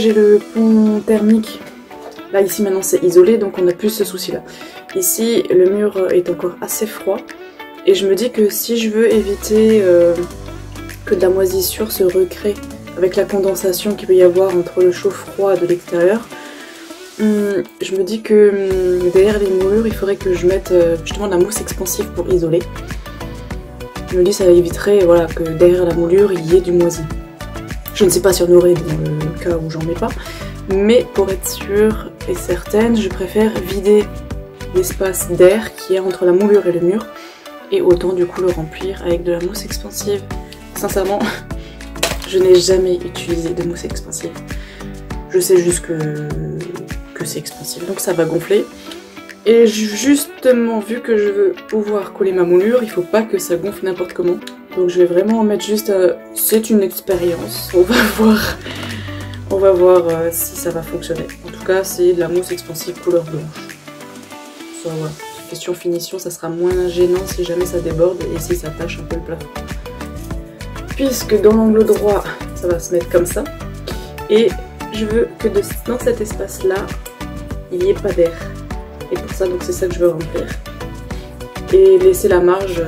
j'ai le pont thermique. Là ici maintenant c'est isolé, donc on n'a plus ce souci là. Ici le mur est encore assez froid. Et je me dis que si je veux éviter que de la moisissure se recrée avec la condensation qu'il peut y avoir entre le chaud-froid de l'extérieur, je me dis que derrière les moulures il faudrait que je mette justement de la mousse expansive pour isoler. Je me dis que ça éviterait voilà, que derrière la moulure il y ait du moisi. Je ne sais pas si on aurait dans le cas où j'en mets pas, mais pour être sûre et certaine, je préfère vider l'espace d'air qui est entre la moulure et le mur et autant du coup le remplir avec de la mousse expansive. Sincèrement, je n'ai jamais utilisé de mousse expansive. Je sais juste que c'est expansif, donc ça va gonfler. Et justement, vu que je veux pouvoir coller ma moulure, il faut pas que ça gonfle n'importe comment. Donc je vais vraiment en mettre juste... c'est une expérience, on va voir si ça va fonctionner. En tout cas, c'est de la mousse expansive couleur blanche. Ça, voilà. Question finition, ça sera moins gênant si jamais ça déborde et si ça tache un peu le plafond. Puisque dans l'angle droit, ça va se mettre comme ça. Et je veux que dans cet espace-là, il n'y ait pas d'air. Et pour ça, donc c'est ça que je veux remplir. Et laisser la marge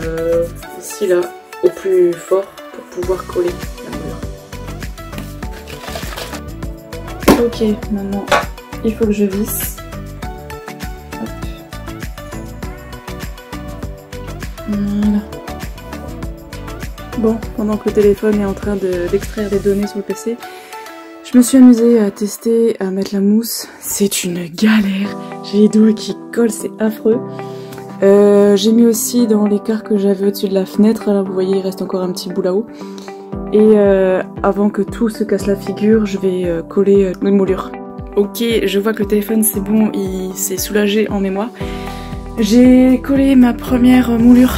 ici, là, au plus fort pour pouvoir coller la moulure. Ok, maintenant, il faut que je visse. Hop. Voilà. Bon, pendant que le téléphone est en train d'extraire des données sur le PC, je me suis amusée à tester, à mettre la mousse. C'est une galère. J'ai les doigts qui collent, c'est affreux. J'ai mis aussi dans l'écart que j'avais au-dessus de la fenêtre. Là, vous voyez, il reste encore un petit bout là-haut. Et avant que tout se casse la figure, je vais coller les moulures. Ok, je vois que le téléphone, c'est bon, il s'est soulagé en mémoire. J'ai collé ma première moulure.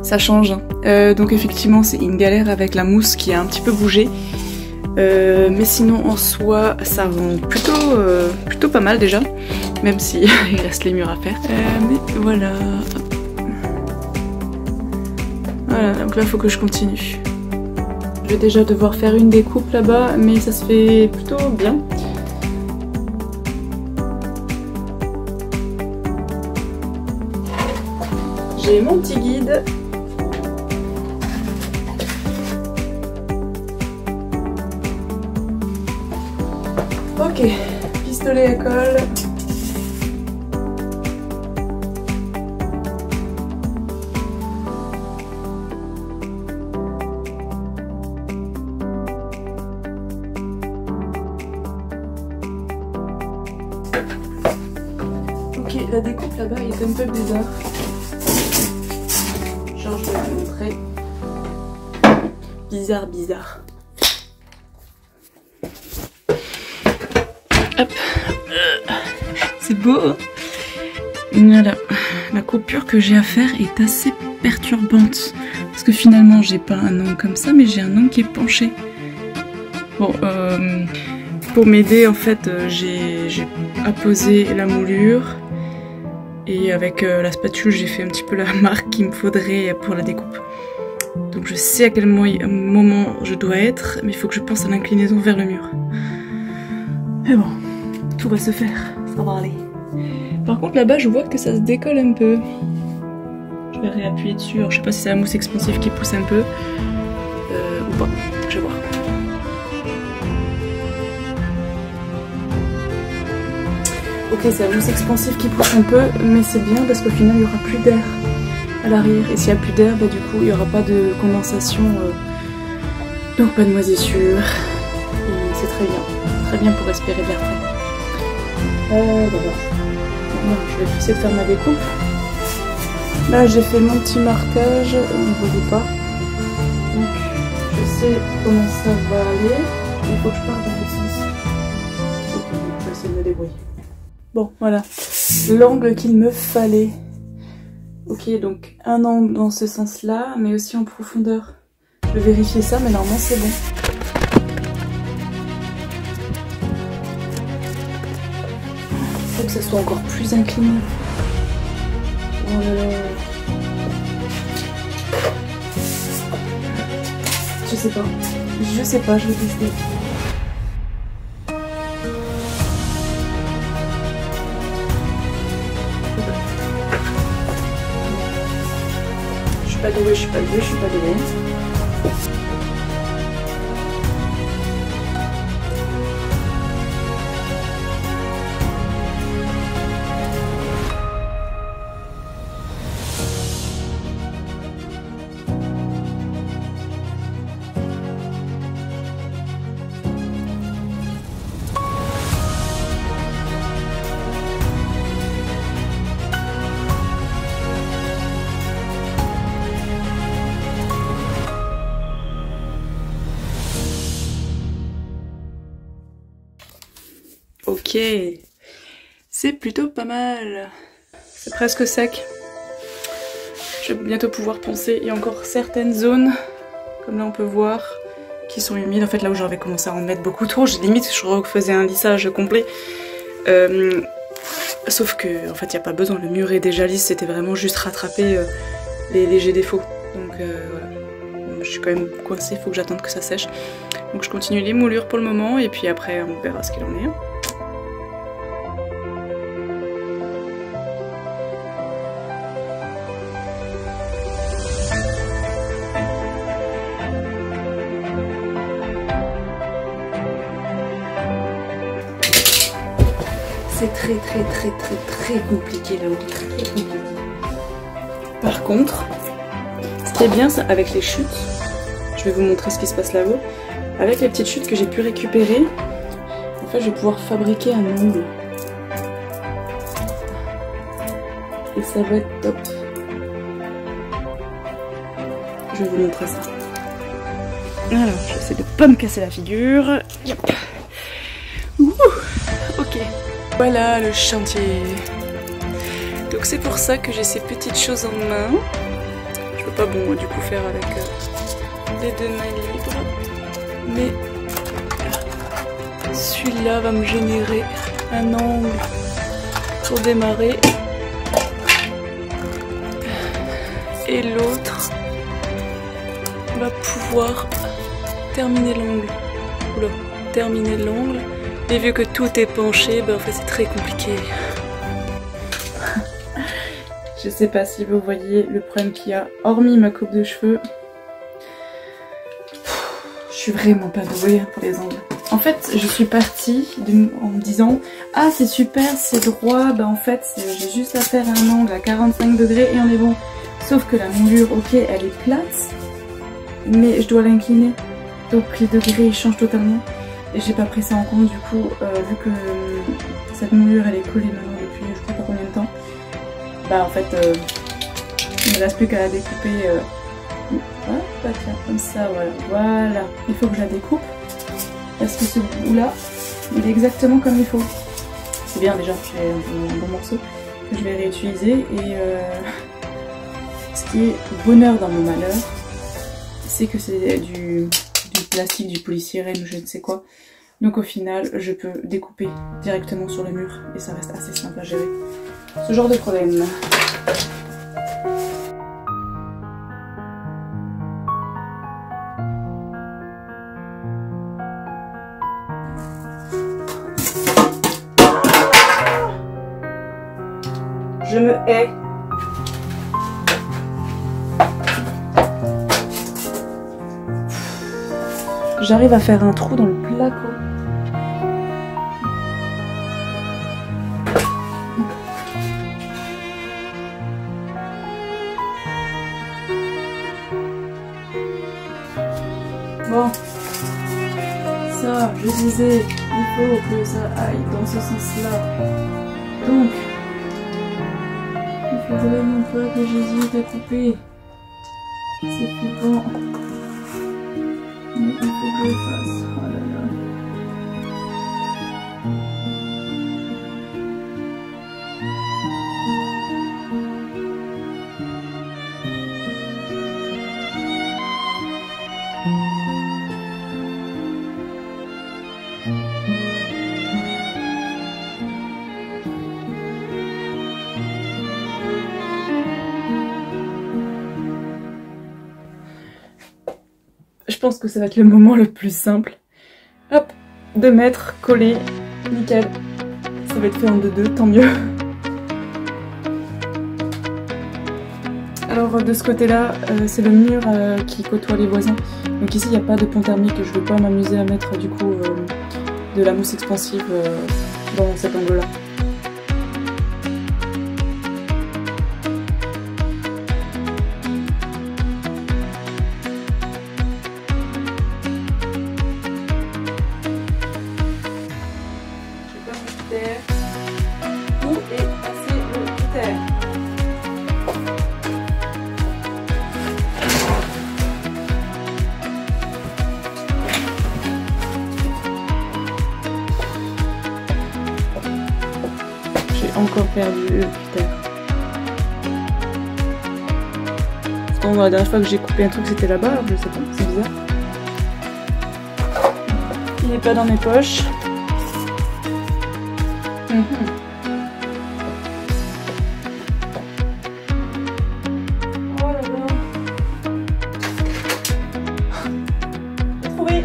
Ça change. Donc effectivement, c'est une galère avec la mousse qui a un petit peu bougé. Mais sinon en soi ça rend plutôt pas mal déjà, même si il reste les murs à faire. Mais voilà. Voilà, donc là il faut que je continue. Je vais déjà devoir faire une découpe là-bas, mais ça se fait plutôt bien. J'ai mon petit guide. Ok, pistolet à colle. Ok, la découpe là-bas est un peu bizarre. Genre, je vais vous montrer. Bizarre. Hop, c'est beau, hein. Voilà, la coupure que j'ai à faire est assez perturbante parce que finalement j'ai pas un angle comme ça, mais j'ai un angle qui est penché. Bon, pour m'aider en fait, j'ai apposé la moulure et avec la spatule j'ai fait un petit peu la marque qu'il me faudrait pour la découpe. Donc je sais à quel moment je dois être, mais il faut que je pense à l'inclinaison vers le mur. Mais bon, tout va se faire, ça va aller. Par contre là-bas je vois que ça se décolle un peu. Je vais réappuyer dessus, alors je sais pas si c'est la mousse expansive qui pousse un peu ou pas, je vais voir. Ok, c'est la mousse expansive qui pousse un peu, mais c'est bien parce qu'au final il n'y aura plus d'air à l'arrière. Et s'il n'y a plus d'air, bah, du coup il n'y aura pas de condensation, donc pas de moisissure. Et c'est très bien pour respirer de l'air frais. Voilà. Bon, je vais essayer de faire ma découpe. Là j'ai fait mon petit marquage, on ne voit pas. Donc je sais comment ça va aller. Il faut que je parte dans l'autre sens. Ok, je vais essayer de me débrouiller. Bon, voilà, l'angle qu'il me fallait. Ok, donc un angle dans ce sens-là, mais aussi en profondeur. Je vais vérifier ça, mais normalement c'est bon. Il faut que ça soit encore plus incliné. Oh là là. Je sais pas, je vais tester. pas douée, je suis pas douée, je suis pas douée. Ok, c'est plutôt pas mal. C'est presque sec. Je vais bientôt pouvoir poncer. Il y a encore certaines zones, comme là on peut voir, qui sont humides. En fait là où j'avais commencé à en mettre beaucoup trop, limite je refaisais un lissage complet. Sauf que en fait il n'y a pas besoin, le mur est déjà lisse, c'était vraiment juste rattraper les légers défauts. Donc voilà, je suis quand même coincée, il faut que j'attende que ça sèche. Donc je continue les moulures pour le moment et puis après on verra ce qu'il en est. C'est très compliqué là-haut, très compliqué. Par contre, ce qui est bien avec les chutes, je vais vous montrer ce qui se passe là-haut. Avec les petites chutes que j'ai pu récupérer, en fait je vais pouvoir fabriquer un ongle. Et ça va être top. Je vais vous montrer ça. Alors, j'essaie de pas me casser la figure. Yep. Ouh, ok. Voilà le chantier. Donc c'est pour ça que j'ai ces petites choses en main. Je peux pas bon du coup faire avec les deux mains libres. Mais celui-là va me générer un angle pour démarrer. Et l'autre va pouvoir terminer l'ongle. Oula, terminer l'ongle. Et vu que tout est penché, ben en fait c'est très compliqué. Je sais pas si vous voyez le problème qu'il y a, hormis ma coupe de cheveux. Je suis vraiment pas douée pour les angles. En fait, je suis partie en me disant « Ah c'est super, c'est droit, ben en fait j'ai juste à faire un angle à 45 degrés et on est bon. » Sauf que la moulure, ok, elle est plate, mais je dois l'incliner. Donc les degrés ils changent totalement. Et j'ai pas pris ça en compte du coup, vu que cette moulure elle est collée maintenant depuis je sais pas combien de temps. Bah en fait, il me reste plus qu'à la découper. Voilà, bah tiens, comme ça, voilà. Il faut que je la découpe, parce que ce bout-là, il est exactement comme il faut. C'est bien déjà, j'ai un bon morceau que je vais réutiliser. Et ce qui est bonheur dans mon malheur, c'est que c'est du plastique, du polystyrène ou je ne sais quoi. Donc au final, je peux découper directement sur le mur et ça reste assez simple à gérer. Ce genre de problème. Je me hais. J'arrive à faire un trou dans le placo. Bon, ça, je disais, il faut que ça aille dans ce sens-là. Donc, il faudrait non pas que j'hésite à couper. C'est flippant. Mais il faut que je le fasse. Oh là là. Je pense que ça va être le moment le plus simple. Hop, 2 mètres, collé, nickel. Ça va être fait en 2-2, tant mieux. Alors de ce côté-là, c'est le mur qui côtoie les voisins. Donc ici, il n'y a pas de pont thermique. Je ne veux pas m'amuser à mettre du coup de la mousse expansive dans cet angle-là. Où est passé le critère? J'ai encore perdu le critère. Pourtant, la dernière fois que j'ai coupé un truc, c'était là-bas, alors je sais pas, c'est bizarre. Il n'est pas dans mes poches. Oh là là. J'ai trouvé.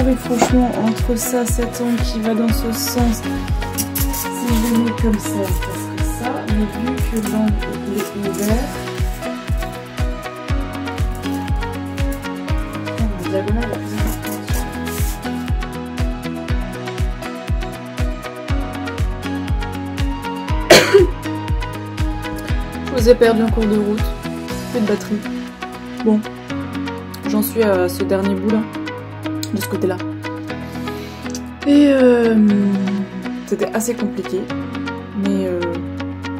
Et franchement, entre ça, cet angle qui va dans ce sens, si je le mets comme ça, ça serait ça. Mais vu que l'angle est ouvert, la diagonale est plus importante. Je vous ai perdu en cours de route. Plus de batterie. Bon, j'en suis à ce dernier bout là. De ce côté là et c'était assez compliqué mais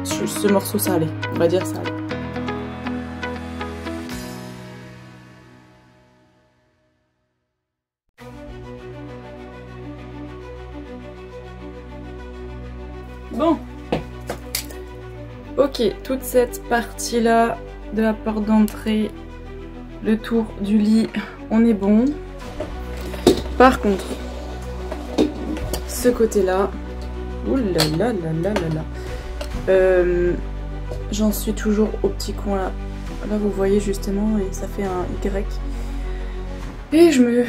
ce morceau ça allait, on va dire ça allait. Bon, ok, toute cette partie là de la porte d'entrée, le tour du lit, on est bon. Par contre, ce côté-là, oulala, j'en suis toujours au petit coin là. Là, vous voyez justement, et ça fait un Y. Et je me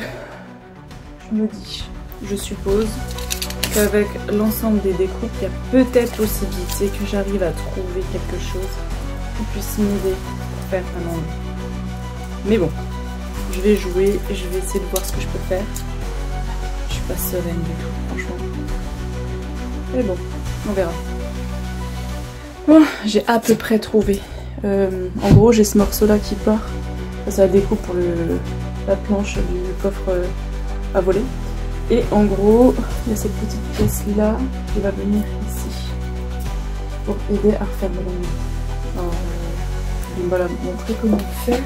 dis, je suppose qu'avec l'ensemble des découpes, il y a peut-être possibilité que j'arrive à trouver quelque chose qui puisse m'aider pour faire un angle. Mais bon, je vais jouer et je vais essayer de voir ce que je peux faire. Pas sereine du tout, franchement. Mais bon, on verra. Bon, j'ai à peu près trouvé. En gros, j'ai ce morceau-là qui part. Ça, la découpe pour la planche du coffre à voler. Et en gros, il y a cette petite pièce-là qui va venir ici pour aider à refermer la main. Je vais voilà, montrer comment faire.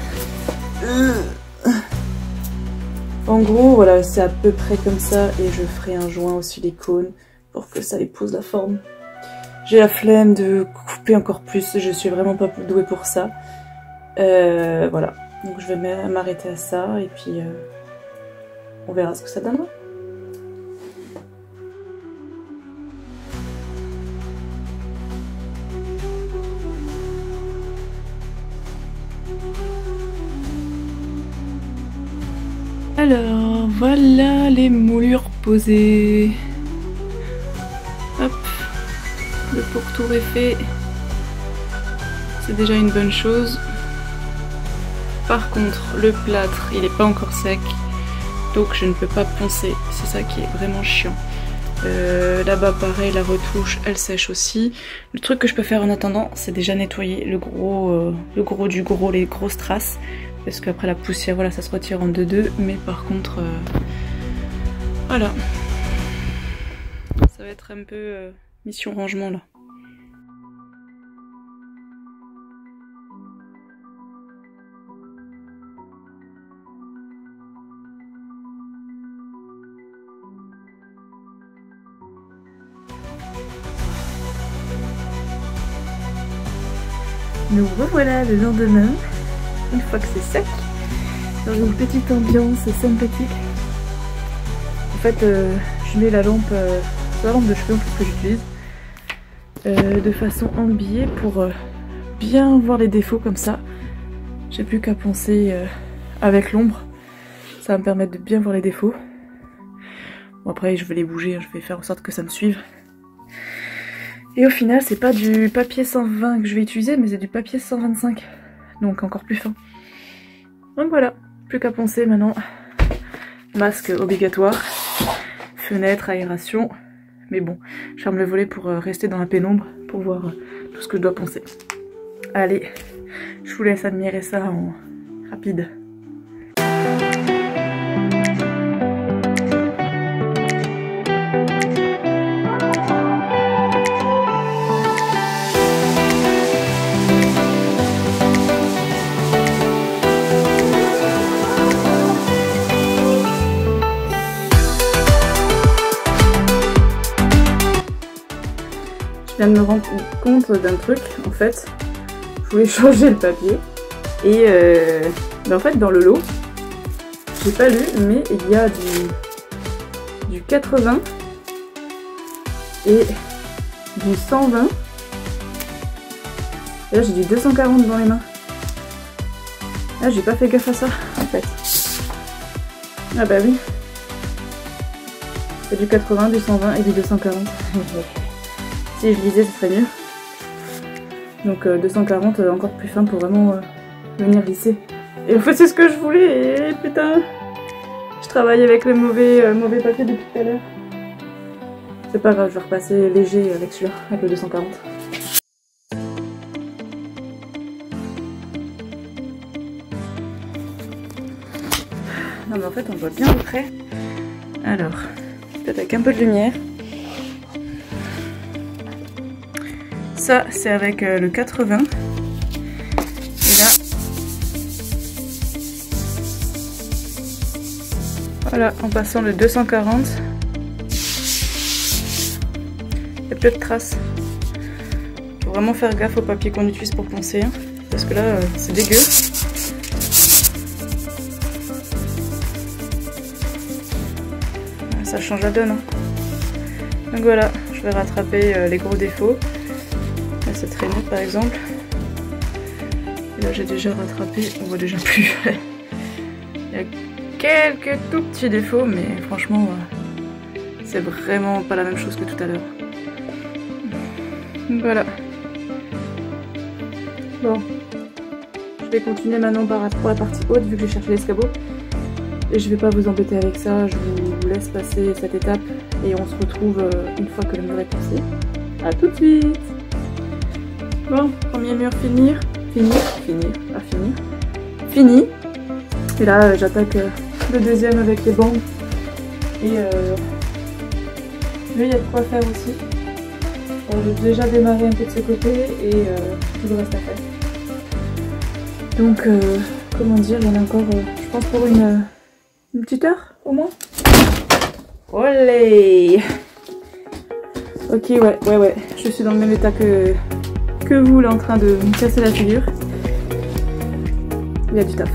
En gros, voilà, c'est à peu près comme ça et je ferai un joint au silicone pour que ça épouse la forme. J'ai la flemme de couper encore plus, je suis vraiment pas douée pour ça. Voilà, donc je vais m'arrêter à ça et puis on verra ce que ça donnera. Alors, voilà les moulures posées. Hop, le pourtour est fait. C'est déjà une bonne chose. Par contre, le plâtre, il n'est pas encore sec. Donc je ne peux pas poncer. C'est ça qui est vraiment chiant. Là-bas, pareil, la retouche, elle sèche aussi. Le truc que je peux faire en attendant, c'est déjà nettoyer le gros du gros, les grosses traces. Parce qu'après la poussière, voilà, ça se retire en 2-2. Mais par contre, voilà. Ça va être un peu mission rangement là. Nous revoilà le lendemain, une fois que c'est sec, dans une petite ambiance sympathique. En fait, je mets la lampe, c'est la lampe de cheveux en plus que j'utilise, de façon embillée pour bien voir les défauts comme ça. J'ai plus qu'à poncer avec l'ombre, ça va me permettre de bien voir les défauts. Bon après je vais les bouger, je vais faire en sorte que ça me suive. Et au final c'est pas du papier 120 que je vais utiliser mais c'est du papier 125, donc encore plus fin. Donc voilà, plus qu'à poncer maintenant. Masque obligatoire, fenêtre, aération, mais bon, je ferme le volet pour rester dans la pénombre pour voir tout ce que je dois poncer. Allez, je vous laisse admirer ça en rapide. Je viens de me rendre compte d'un truc, en fait, je voulais changer le papier et en fait dans le lot, j'ai pas lu mais il y a du 80 et du 120 et là j'ai du 240 dans les mains. Là j'ai pas fait gaffe à ça en fait. Ah bah oui, c'est du 80, du 120 et du 240. Si je lisais, ce serait mieux. Donc 240, encore plus fin pour vraiment venir lisser. Et en fait, c'est ce que je voulais. Et putain, je travaille avec le mauvais papier depuis tout à l'heure. C'est pas grave, je vais repasser léger avec celui-là, avec le 240. Non mais en fait, on voit bien le trait. Alors, peut-être avec un peu de lumière. Ça, c'est avec le 80. Et là, voilà, en passant le 240. Il y a peu de traces. Faut vraiment faire gaffe au papier qu'on utilise pour poncer. Hein, parce que là, c'est dégueu. Ça change la donne. Hein. Donc voilà, je vais rattraper les gros défauts. Cette traînette par exemple, et là j'ai déjà rattrapé, on voit déjà plus. Il y a quelques tout petits défauts mais franchement c'est vraiment pas la même chose que tout à l'heure. Voilà. Bon, je vais continuer maintenant pour la partie haute vu que j'ai cherché l'escabeau et je vais pas vous embêter avec ça, je vous laisse passer cette étape et on se retrouve une fois que le mur est poncé. A tout de suite. Bon, premier mur fini. Et là, j'attaque le deuxième avec les bandes. Et lui, il y a de quoi faire aussi. J'ai déjà démarré un peu de ce côté et tout le reste à faire. Donc, comment dire, il y en a encore, je pense, pour une petite heure au moins. Olé! Ok, ouais. Je suis dans le même état que vous là en train de me casser la figure. Il y a du taf.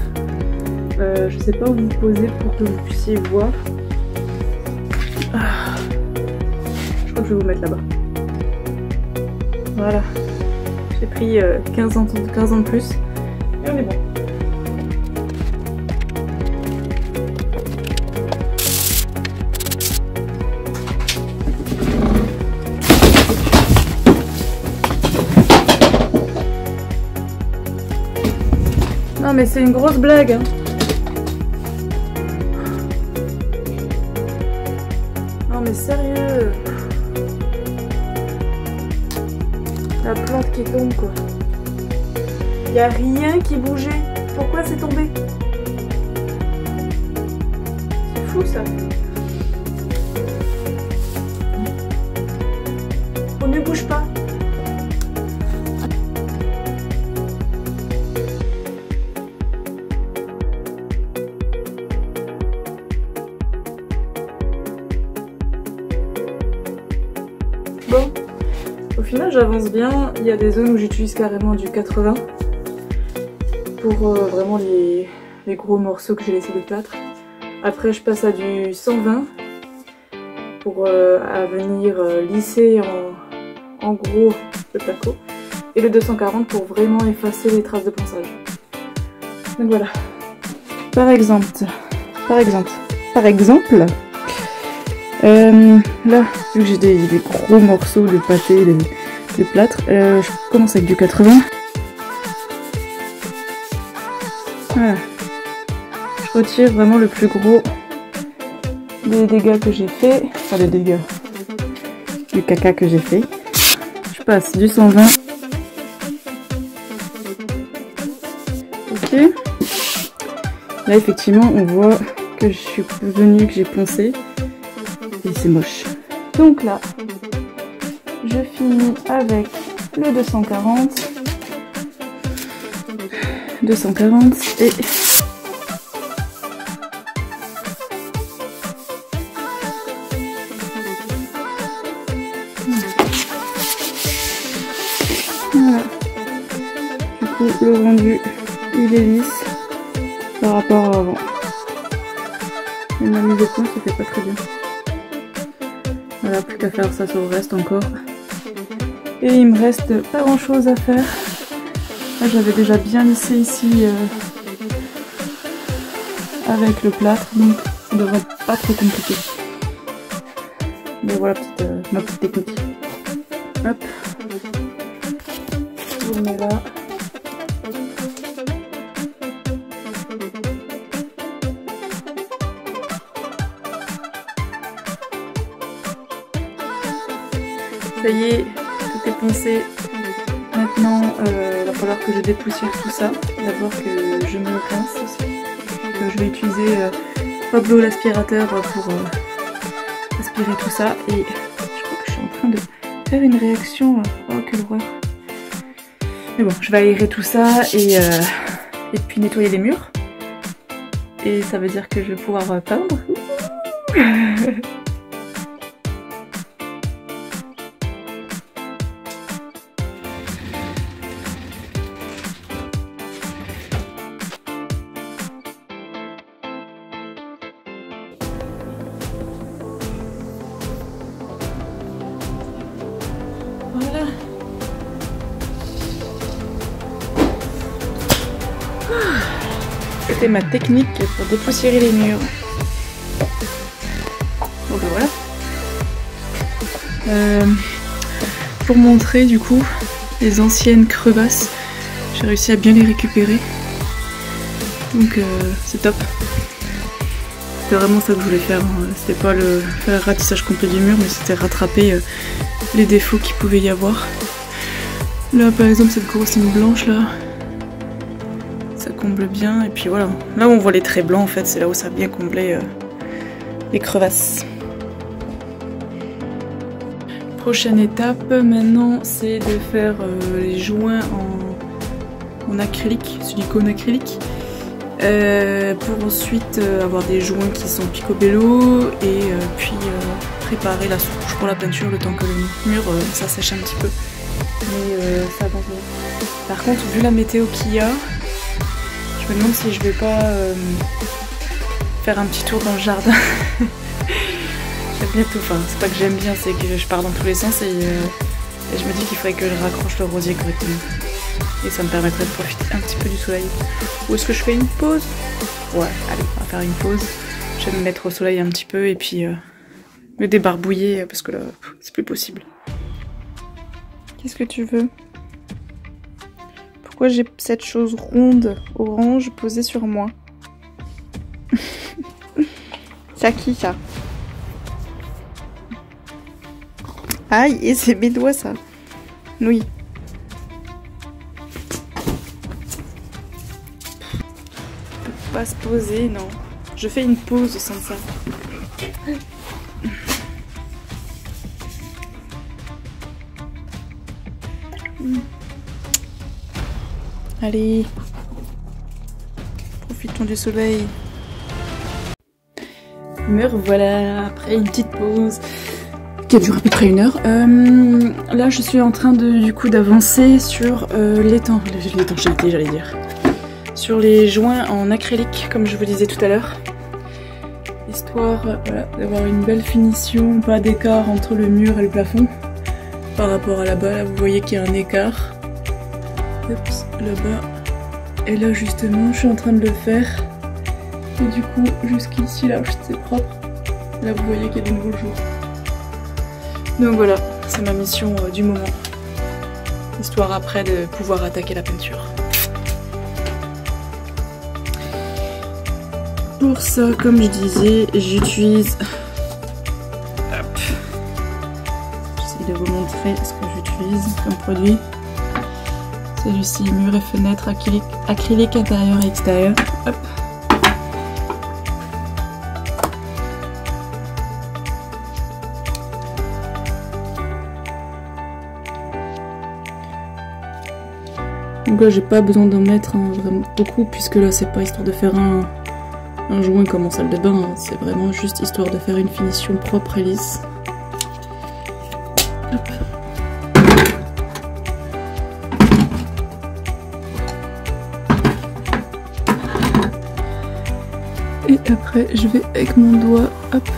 Je sais pas où vous poser pour que vous puissiez voir. Je crois que je vais vous mettre là-bas. Voilà. J'ai pris 15 ans de plus. Et on est bon. Non mais c'est une grosse blague hein. Non mais sérieux. La plante qui tombe quoi. Y a rien qui bougeait. Pourquoi c'est tombé? C'est fou ça. On ne bouge pas. Bon, Au final j'avance bien, il y a des zones où j'utilise carrément du 80 pour vraiment les gros morceaux que j'ai laissés de plâtre. Après je passe à du 120 pour à venir lisser en gros le placo. Et le 240 pour vraiment effacer les traces de ponçage. Donc voilà. Par exemple, là, vu que j'ai des gros morceaux de pâté, de plâtre, je commence avec du 80. Voilà. Je retire vraiment le plus gros des dégâts que j'ai fait, enfin des dégâts, du caca que j'ai fait. Je passe du 120. Ok. Là effectivement on voit que je suis venue, que j'ai poncé. Et c'est moche. Donc là, je finis avec le 240. 240 et... Voilà. Du coup, le rendu, il est lisse par rapport à avant. Et ma mise au point, ça fait pas très bien. Voilà, plus qu'à faire ça sur le reste encore. Et il me reste pas grand chose à faire. Là, j'avais déjà bien lissé ici avec le plâtre, donc ça devrait pas trop compliqué. Mais voilà ma petite technique. Hop. Je vous mets là. Ça y est, tout est poncé. Maintenant, il va falloir que je dépoussière tout ça. D'abord que je me rince aussi. Donc, je vais utiliser Pablo l'aspirateur pour aspirer tout ça. Et je crois que je suis en train de faire une réaction. Oh, quelle horreur. Mais bon, je vais aérer tout ça et puis nettoyer les murs. Et ça veut dire que je vais pouvoir peindre. Voilà. C'était ma technique pour dépoussiérer les murs. Bon ben voilà. Pour montrer du coup les anciennes crevasses, j'ai réussi à bien les récupérer. Donc c'est top. C'était vraiment ça que je voulais faire. C'était pas faire le ratissage complet du mur, mais c'était rattraper les défauts qu'il pouvait y avoir. Là par exemple cette grosse ligne blanche là, ça comble bien. Et puis voilà, là où on voit les traits blancs en fait, c'est là où ça a bien comblé les crevasses. Prochaine étape maintenant, c'est de faire les joints en acrylique, silicone acrylique. Pour ensuite avoir des joints qui sont picobello et puis préparer la sous-couche pour la peinture le temps que le mur ça sèche un petit peu. Mais ça avance bien. Par contre, vu la météo qu'il y a, je me demande si je vais pas faire un petit tour dans le jardin. J'aime bien tout, enfin c'est pas que j'aime bien, c'est que je pars dans tous les sens et je me dis qu'il faudrait que je raccroche le rosier correctement. Et ça me permettrait de profiter un petit peu du soleil. Ou est-ce que je fais une pause? Ouais, allez, on va faire une pause. Je vais me mettre au soleil un petit peu et puis me débarbouiller parce que là, c'est plus possible. Qu'est-ce que tu veux? Pourquoi j'ai cette chose ronde orange posée sur moi? C'est à qui ça? Aïe, et c'est mes doigts ça. Oui. Pas se poser, non. Je fais une pause sans ça. Allez, profitons du soleil. Me revoilà après une petite pause. qui a duré à peu près 1 heure. Là je suis en train du coup d'avancer sur l'étanchéité, j'allais dire. Sur les joints en acrylique comme je vous disais tout à l'heure. Histoire voilà, d'avoir une belle finition, pas d'écart entre le mur et le plafond. Par rapport à là-bas, là vous voyez qu'il y a un écart. Oups, là-bas. Et là justement je suis en train de le faire. Et du coup jusqu'ici là c'est propre. Là vous voyez qu'il y a de nouveau le jour. Donc voilà, c'est ma mission du moment. Histoire après de pouvoir attaquer la peinture. Pour ça, comme je disais, j'utilise... J'essaie de vous montrer ce que j'utilise comme produit. Celui-ci, mur et fenêtre acrylique intérieur et extérieur. Hop. Donc là j'ai pas besoin d'en mettre vraiment beaucoup puisque là c'est pas histoire de faire un joint comme en salle de bain, hein. C'est vraiment juste histoire de faire une finition propre et lisse. Hop. Et après je vais avec mon doigt hop,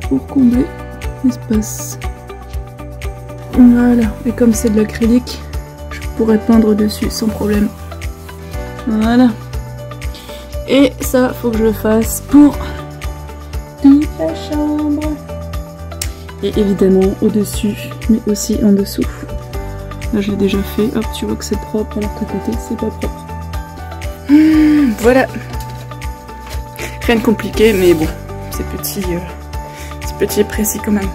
pour combler l'espace. Voilà, et comme c'est de l'acrylique, pourrais peindre dessus sans problème. Voilà. Et ça, faut que je le fasse pour toute la chambre. Et évidemment au-dessus, mais aussi en dessous. Là, je l'ai déjà fait. Hop, tu vois que c'est propre, alors qu'à côté, c'est pas propre. Voilà. Rien de compliqué, mais bon, c'est petit et précis quand même.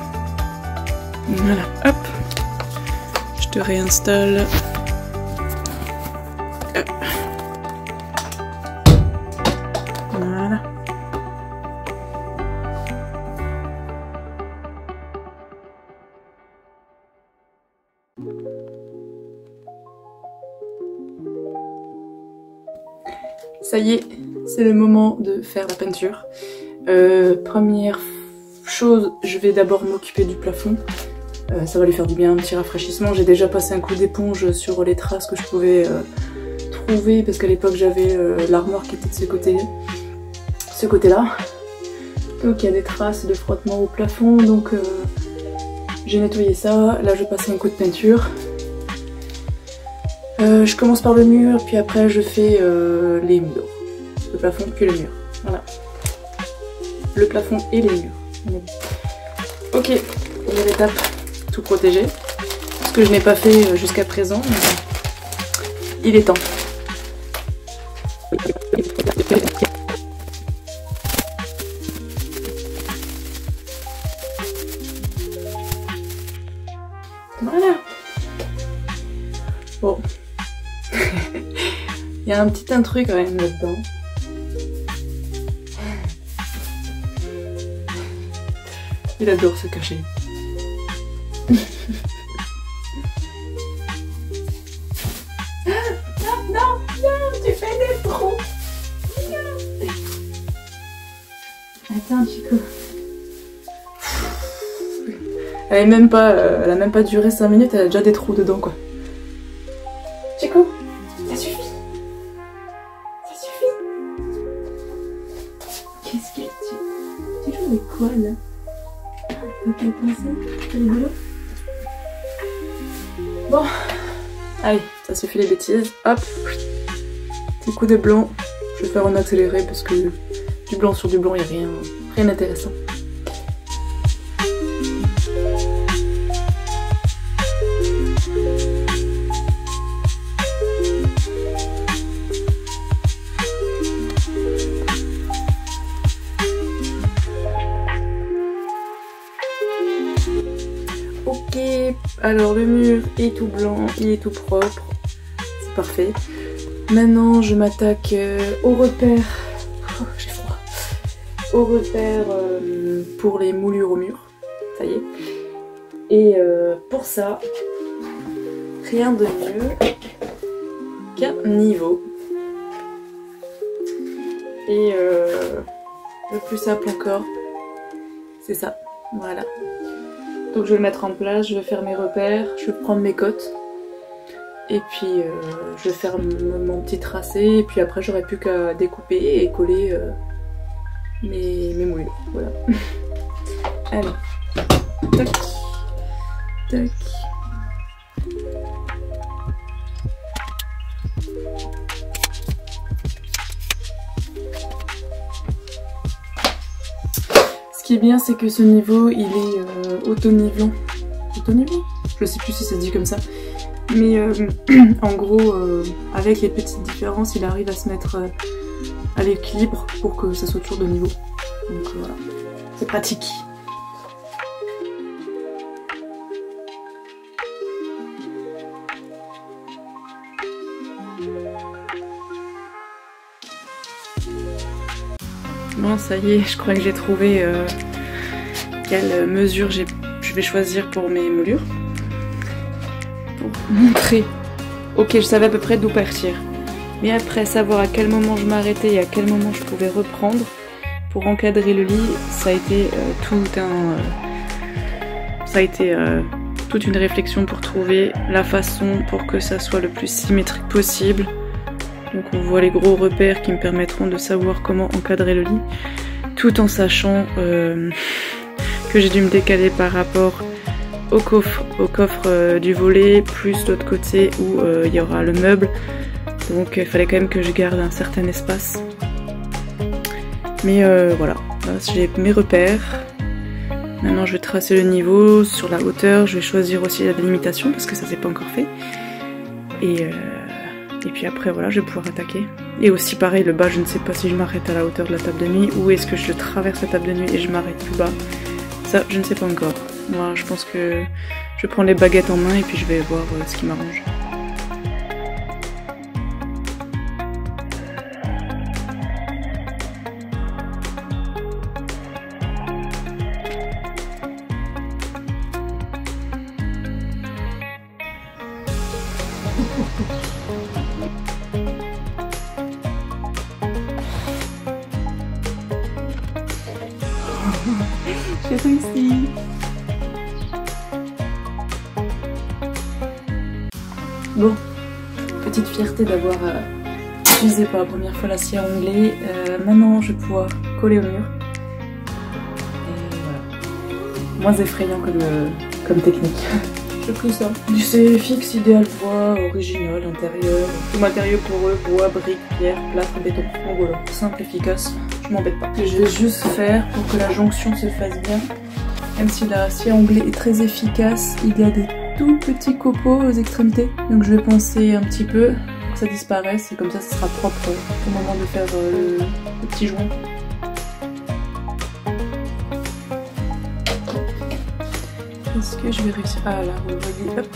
Voilà, hop. Je te réinstalle. Voilà. Ça y est, c'est le moment de faire la peinture. Première chose, je vais d'abord m'occuper du plafond. Ça va lui faire du bien, un petit rafraîchissement. J'ai déjà passé un coup d'éponge sur les traces que je pouvais trouver parce qu'à l'époque j'avais l'armoire qui était de ce côté-là. Donc il y a des traces de frottement au plafond, donc j'ai nettoyé ça. Là je vais passer un coup de peinture. Je commence par le mur, puis après je fais les murs. Le plafond puis le mur. Voilà. Le plafond et les murs. Ok, première étape. Tout protéger, ce que je n'ai pas fait jusqu'à présent, mais il est temps. Voilà. Bon. Il y a un petit intrus quand même là-dedans. Il adore se cacher. Non, tu fais des trous. Attends, Chico. Elle a même pas duré 5 minutes, elle a déjà des trous dedans, quoi. Chico, ça suffit. Ça suffit. Qu'est-ce que tu joues avec quoi, là? Ok, c'est rigolo. Bon, allez, ça suffit les bêtises. Hop, petit coup de blanc. Je vais faire en accéléré parce que du blanc sur du blanc, il n'y a rien d'intéressant. Ok, alors le mur est tout blanc, il est tout propre, c'est parfait. Maintenant je m'attaque au repère, j'ai froid, au repère pour les moulures au mur, ça y est. Et pour ça, rien de mieux qu'un niveau. Et le plus simple encore, c'est ça, voilà. Donc je vais le mettre en place, je vais faire mes repères, je vais prendre mes cotes. Et puis je vais faire mon petit tracé. Et puis après j'aurai plus qu'à découper et coller mes moulures. Voilà. Allez. Tac. Tac. Ce qui est bien, c'est que ce niveau, il est auto-nivelant. Auto-nivelant ? Je sais plus si ça se dit comme ça. Mais en gros, avec les petites différences, il arrive à se mettre à l'équilibre pour que ça soit toujours de niveau. Donc voilà, c'est pratique. Bon, ça y est, je crois que j'ai trouvé quelle mesure je vais choisir pour mes moulures. Pour montrer. Ok, je savais à peu près d'où partir. Mais après, savoir à quel moment je m'arrêtais et à quel moment je pouvais reprendre pour encadrer le lit, ça a été toute une réflexion pour trouver la façon pour que ça soit le plus symétrique possible. Donc on voit les gros repères qui me permettront de savoir comment encadrer le lit, tout en sachant que j'ai dû me décaler par rapport au coffre du volet, plus l'autre côté où il y aura le meuble. Donc il fallait quand même que je garde un certain espace. Mais voilà, là, j'ai mes repères. Maintenant je vais tracer le niveau sur la hauteur, je vais choisir aussi la délimitation parce que ça c'est pas encore fait. Et puis après voilà, je vais pouvoir attaquer. Et aussi pareil, le bas, je ne sais pas si je m'arrête à la hauteur de la table de nuit ou est-ce que je traverse la table de nuit et je m'arrête plus bas. Ça, je ne sais pas encore. Moi, je pense que je prends les baguettes en main et puis je vais voir ce qui m'arrange. J'ai réussi. Bon, petite fierté d'avoir utilisé pour la première fois la scie à onglet. Maintenant, je vais pouvoir coller au mur. Et voilà. Moins effrayant comme technique. J'ai pris ça. Du CFX idéal bois, original, intérieur. Tout matériau poreux, bois, briques, pierre, plâtre, béton. Donc voilà, simple, efficace. Je m'embête pas. Je vais juste faire pour que la jonction se fasse bien. Même si la scie à onglet est très efficace, il y a des tout petits copeaux aux extrémités. Donc je vais poncer un petit peu pour que ça disparaisse et comme ça sera propre au moment de faire le petit joint. Est-ce que je vais réussir à la relier? Hop.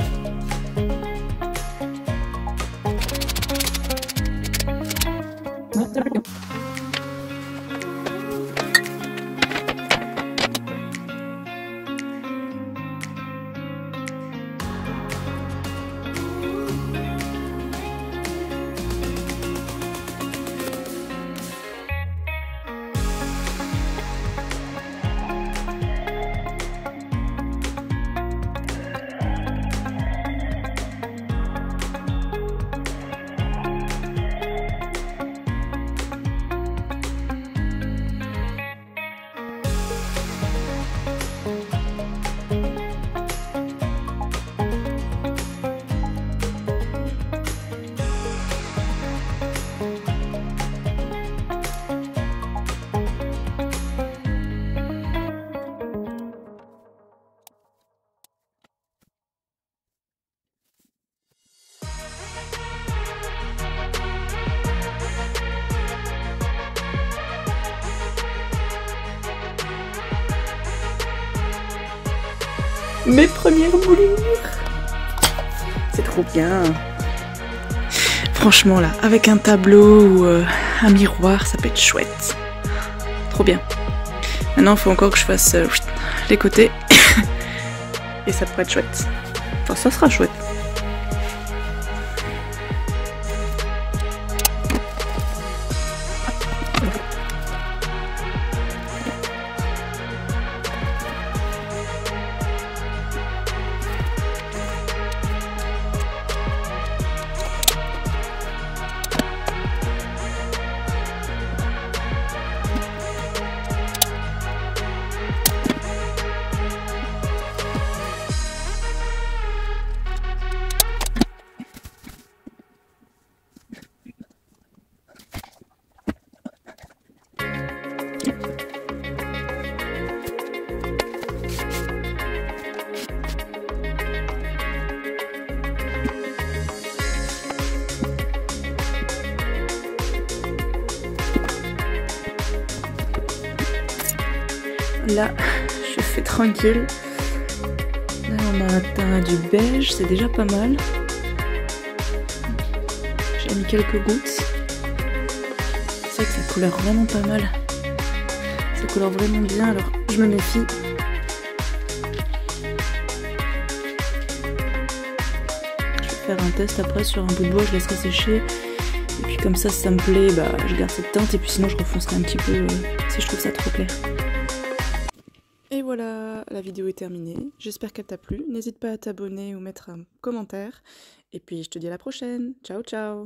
Mes premières moulures. C'est trop bien. Franchement là, avec un tableau ou un miroir, ça peut être chouette. Trop bien. Maintenant, il faut encore que je fasse les côtés. Et ça pourrait être chouette. Enfin, ça sera chouette. Là, je fais tranquille. Là, on a atteint du beige, c'est déjà pas mal. J'ai mis quelques gouttes. C'est vrai que ça colore vraiment pas mal. Ça colore vraiment bien, alors je me méfie. Je vais faire un test après sur un bout de bois, je laisserai sécher. Et puis comme ça, si ça me plaît, bah, je garde cette teinte. Et puis sinon, je refoncerai un petit peu si je trouve ça trop clair. Et voilà, la vidéo est terminée. J'espère qu'elle t'a plu. N'hésite pas à t'abonner ou mettre un commentaire. Et puis je te dis à la prochaine. Ciao, ciao!